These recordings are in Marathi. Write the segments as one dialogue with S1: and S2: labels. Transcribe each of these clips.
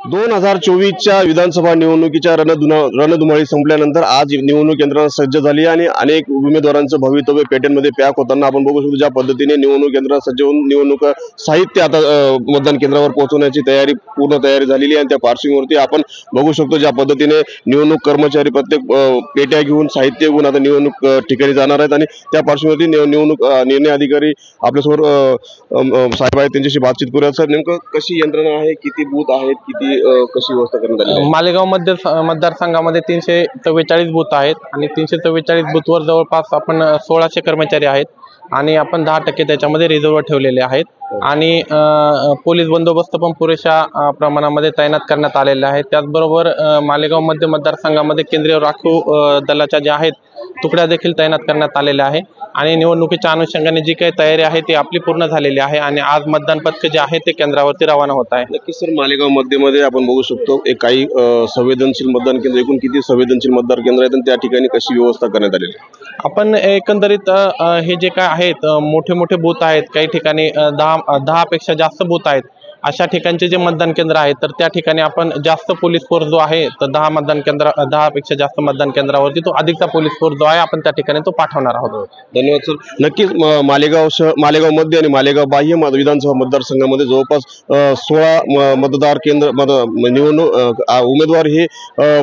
S1: 2024च्या विधानसभा निवडणुकीच्या रणधुमाळी संपल्यानंतर आज निवडणूक यंत्रणा सज्ज झाली आणि अनेक उमेदवारांचं भवितव्य पेट्यांमध्ये पॅक होताना आपण बघू शकतो। ज्या पद्धतीने निवडणूक यंत्रणा सज्ज होऊन निवडणूक साहित्य आता मतदान केंद्रावर पोहोचवण्याची पूर्ण तयारी झालेली आहे आणि त्या पार्श्वभूमीवरती आपण बघू शकतो ज्या पद्धतीने निवडणूक कर्मचारी प्रत्येक पेट्या घेऊन साहित्य घेऊन आता निवडणूक ठिकाणी जाणार आहेत आणि त्या पार्श्वभूमीवरती निवडणूक निर्णय अधिकारी आपल्यासमोर साहेब आहेत, त्यांच्याशी बातचीत करूया। सर, नेमकं कशी यंत्रणा आहे, किती बूथ आहेत, किती कशी व्यवस्था करण्यात आली आहे?
S2: मालेगाव मतदारसंघामध्ये 344 बूथ आहेत आणि 344 बूथवर जवळपास आपण 1600 कर्मचारी आहेत आणि आपण 10% त्याच्यामध्ये रिझर्व्ह ठेवलेले आहेत आणि पोलीस बंदोबस्त पण पुरेशा प्रमाणामध्ये तैनात करण्यात आलेले आहे। त्याचबरोबर मालेगाव मतदारसंघामध्ये केंद्रीय राखीव दलाच्या ज्या आहेत तुकड्या देखील तैनात करण्यात आलेल्या आहे आणि निवडणुकीच्या अनुषंगाने जी काही तयारी आहे ती आपली पूर्ण झालेली आहे आणि आज मतदान पथक जे आहे ते केंद्रावरती रवाना होत आहे।
S1: नक्कीच सर, मालेगाव मध्ये आपण बघू शकतो एक काही संवेदनशील मतदान केंद्र, एकूण किती संवेदनशील मतदार केंद्र आहेत आणि त्या ठिकाणी कशी व्यवस्था करण्यात आलेली आहे?
S2: आपण एकंदरीत हे जे काय आहेत मोठे मोठे बूथ आहेत, काही ठिकाणी 10 पेक्षा जास्त बूथ आहेत, अशा ठिकाणचे जे मतदान केंद्र आहेत तर त्या ठिकाणी आपण जास्त पोलीस फोर्स जो आहे तर 10 पेक्षा जास्त मतदान केंद्रावरती तो अधिकचा पोलीस फोर्स जो आहे आपण त्या ठिकाणी तो पाठवणार आहोत।
S1: धन्यवाद सर। नक्कीच मालेगाव मध्ये आणि मालेगाव बाह्य विधानसभा मतदारसंघामध्ये जवळपास 16 मतदार केंद्र निवडणूक उमेदवार हे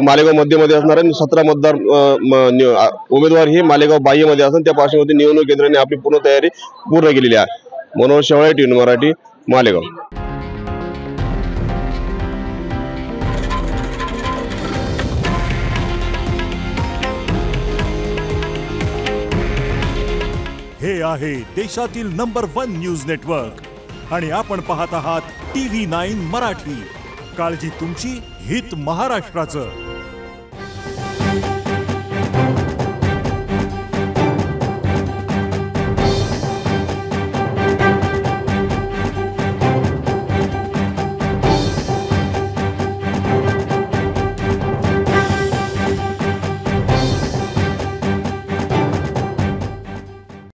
S1: मालेगाव मध्ये असणार आणि 17 मतदार उमेदवार हे मालेगाव बाह्य मध्ये असणार। त्या पार्श्वभूमीवरती निवडणूक केंद्राने आपली पूर्ण तयारी पूर्ण केलेली आहे। मनोज शेवाळे, टीव्ही मराठी, मालेगाव।
S3: हे आहे देशातील नंबर 1 न्यूज नेटवर्क आणि आपण पाहत आहात TV9 मराठी। काळजी तुमची, हित महाराष्ट्राचं।